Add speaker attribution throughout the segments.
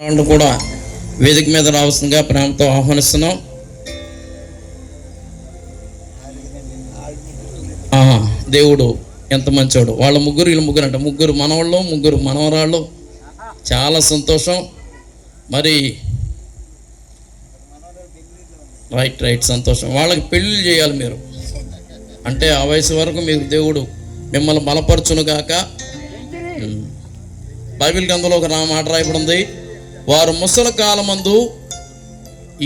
Speaker 1: వాళ్ళు కూడా వేదిక మీద రావాల్సిందిగా ప్రేమతో ఆహ్వానిస్తున్నాం. దేవుడు ఎంత మంచోడు. వాళ్ళ ముగ్గురు వీళ్ళ ముగ్గురు అంట, ముగ్గురు మనవాళ్ళు ముగ్గురు మనవరాళ్ళు. చాలా సంతోషం. మరి రైట్ సంతోషం. వాళ్ళకి పెళ్ళిళ్ళు చేయాలి మీరు, అంటే ఆ వయసు వరకు మీకు దేవుడు మిమ్మల్ని బలపరచును గాక. బైబిల్ గ్రంథంలో ఒక మాట రాయబడి ఉంది, వారు ముసలి కాలమందు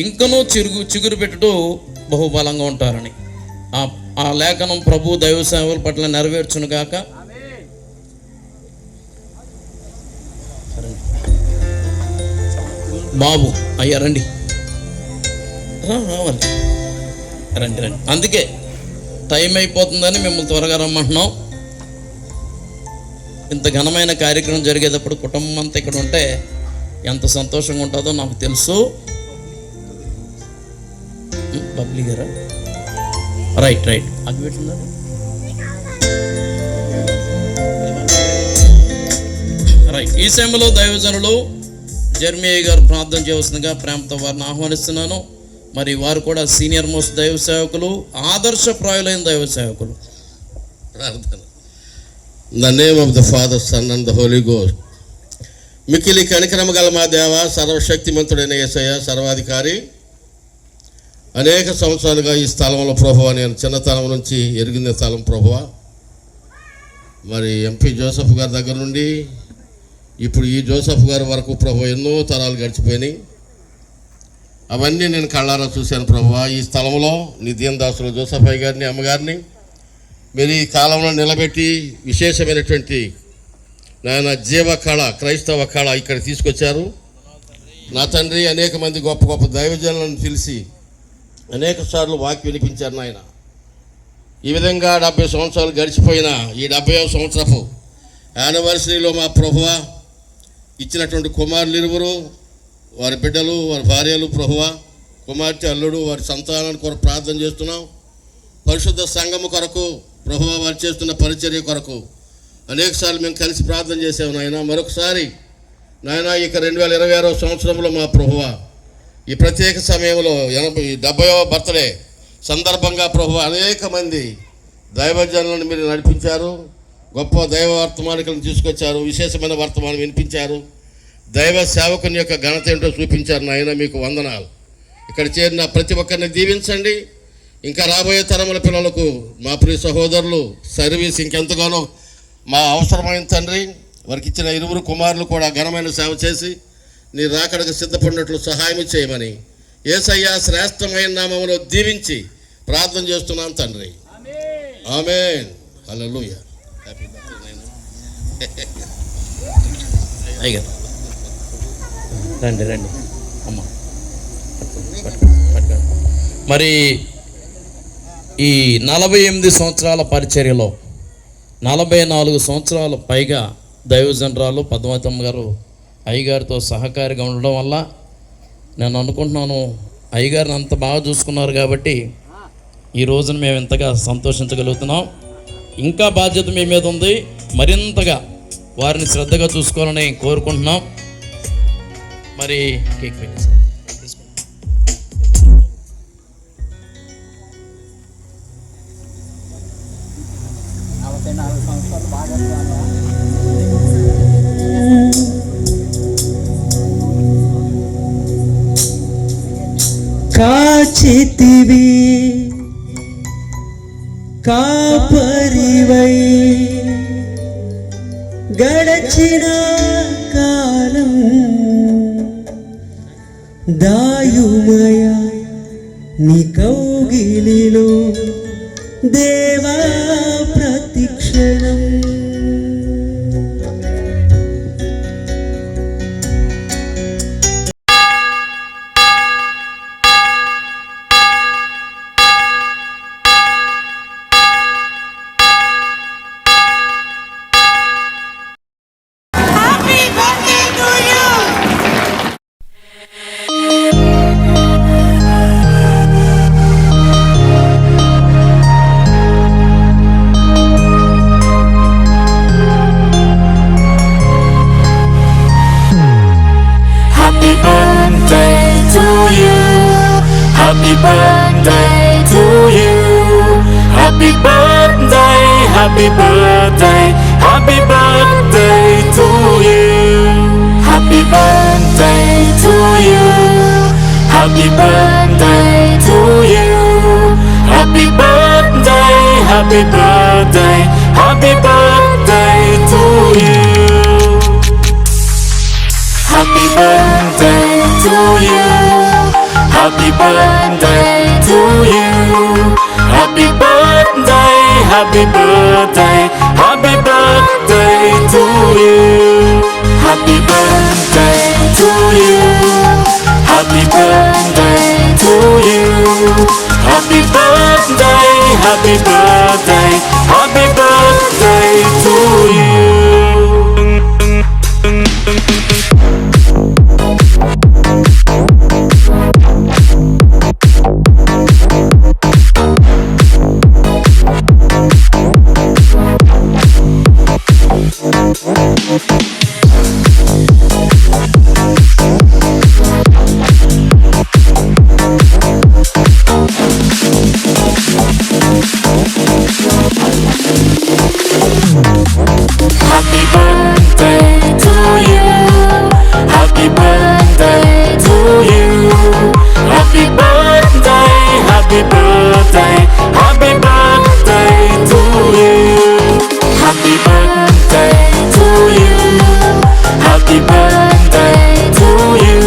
Speaker 1: ఇంకనూ చిగురు పెట్టుటూ బహుబలంగా ఉంటారని. ఆ లేఖనం ప్రభు దైవ సేవల పట్ల నెరవేర్చును గాక. బాబు అయ్యా రండి, రావాలి, రండి. అందుకే టైం అయిపోతుందని మిమ్మల్ని త్వరగా రమ్మంటున్నాం. ఇంత ఘనమైన కార్యక్రమం జరిగేటప్పుడు కుటుంబం అంతా ఇక్కడ ఉంటే ఎంత సంతోషంగా ఉంటుందో నాకు తెలుసు. బబ్లీ గారా? రైట్ అగ్గి పెట్టిందా? రైట్. ఈ సమయంలో దైవజనులు జర్మీ గారు ప్రార్థన చేయవలసిందిగా ప్రేమతో వారిని ఆహ్వానిస్తున్నాను. మరి వారు కూడా సీనియర్ మోస్ట్ దైవ సేవకులు, ఆదర్శప్రాయులైన దైవ సేవకులు.
Speaker 2: ప్రార్థన. In the name of the Father, Son and the Holy Ghost. మిక్కిలి కనికరమ గల మా దేవ, సర్వశక్తిమంతుడైన యేసయ్య, సర్వాధికారి, అనేక సంవత్సరాలుగా ఈ స్థలంలో ప్రభువ నేను చిన్నతనం నుంచి ఎరిగిన స్థలం ప్రభువ. మరి ఎంపీ జోసెఫ్ గారి దగ్గర నుండి ఇప్పుడు ఈ జోసెఫ్ గారి వరకు ప్రభు ఎన్నో తరాలు గడిచిపోయినాయి. అవన్నీ నేను కళ్ళారా చూశాను ప్రభువ. ఈ స్థలంలో నీ దీనదాసులు జోసెఫ్ అయ్య గారిని, అమ్మగారిని మీరు ఈ కాలంలో నిలబెట్టి విశేషమైనటువంటి నాయన జీవ కళ, క్రైస్తవ కళ ఇక్కడ తీసుకొచ్చారు. నా తండ్రి అనేక మంది గొప్ప గొప్ప దైవజనులను పిలిచి అనేక సార్లు వాక్యం వినిపించారు నాయన. ఈ విధంగా 70 సంవత్సరాలు గడిచిపోయిన ఈ 70వ సంవత్సరపు యానివర్సరీలో మా ప్రభువ ఇచ్చినటువంటి కుమారులు ఇరువురు, వారి బిడ్డలు, వారి భార్యలు, ప్రభువ కుమార్తె, అల్లుడు, వారి సంతానాన్ని కొరకు ప్రార్థన చేస్తున్నాం. పరిశుద్ధ సంఘము కొరకు ప్రభువ వారు చేస్తున్న పరిచర్య కొరకు అనేక సార్లు మేము కలిసి ప్రార్థన చేసాము నాయన. మరొకసారి నాయన ఇక 2026వ సంవత్సరంలో మా ప్రభువ ఈ ప్రత్యేక సమయంలో 70వ బర్త్డే సందర్భంగా ప్రభువ అనేక మంది దైవజనులను మీరు నడిపించారు. గొప్ప దైవ వర్తమానికలను తీసుకొచ్చారు, విశేషమైన వర్తమానం వినిపించారు, దైవ సేవకుని యొక్క ఘనత ఏంటో చూపించారు నాయన. మీకు వందనాలు. ఇక్కడ చేరిన ప్రతి ఒక్కరిని దీవించండి. ఇంకా రాబోయే తరముల పిల్లలకు మా ప్రియ సహోదరులు సర్వీస్ ఇంకెంతగానో మా అవసరమైన తండ్రి, వారికి ఇచ్చిన ఇరువురు కుమారులు కూడా ఘనమైన సేవ చేసి నీ రాకడకు సిద్ధపడినట్లు సహాయం చేయమని యేసయ్య శ్రేష్టమైన నామములో దీవించి ప్రార్థన చేస్తున్నాను తండ్రి. ఆమేన్. హల్లెలూయా. హ్యాపీ బర్త్డే
Speaker 1: నాయన. రండి అమ్మ. మరి ఈ 48 సంవత్సరాల పరిచర్యలో 44 సంవత్సరాల పైగా దైవజనరాలు పద్మావతమ్మ గారు అయ్యగారితో సహకారిగా ఉండడం వల్ల నేను అనుకుంటున్నాను అయ్యగారిని అంత బాగా చూసుకున్నారు కాబట్టి ఈ రోజున మేము ఇంతగా సంతోషించగలుగుతున్నాం. ఇంకా బాధ్యత మీ మీద ఉంది, మరింతగా వారిని శ్రద్ధగా చూసుకోవాలని కోరుకుంటున్నాం. మరి కేక్ పెట్టేసి
Speaker 3: కాచితివి కాపరివై గడచిన కాలం దాయుమయ నీ కౌగిలిలో దేవా ప్రతిక్షణం.
Speaker 4: Happy birthday to you. Happy birthday, happy birthday, happy birthday to you. Happy birthday to you. Happy birthday to you. Happy birthday, happy birthday, happy birthday to you. Happy birthday to you. Happy birthday to you. Happy birthday, happy birthday, happy birthday to you. Happy birthday to you. Happy birthday to you. Happy birthday, happy birthday, happy birthday to you. Happy birthday to you. Happy birthday to you. Happy birthday, happy birthday, happy birthday to you. Happy birthday to you. Happy birthday to you.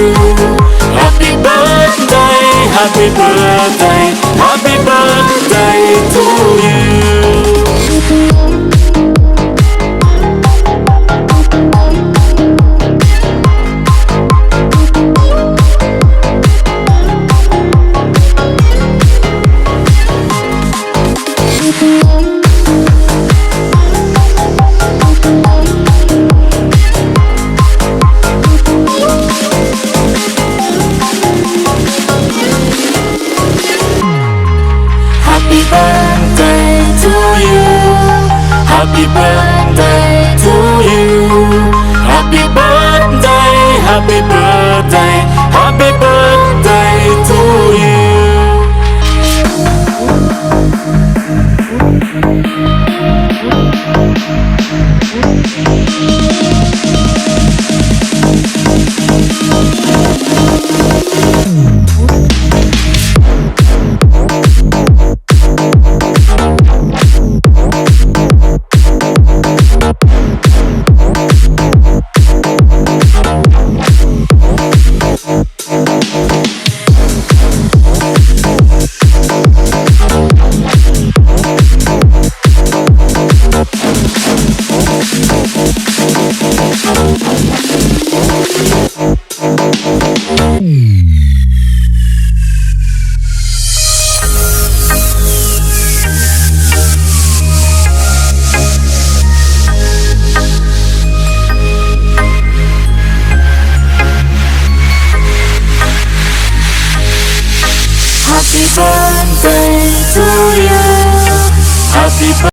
Speaker 4: Happy birthday, happy birthday, happy birthday to you. Happy birthday to you. Happy birthday to you. Happy birthday, happy birthday.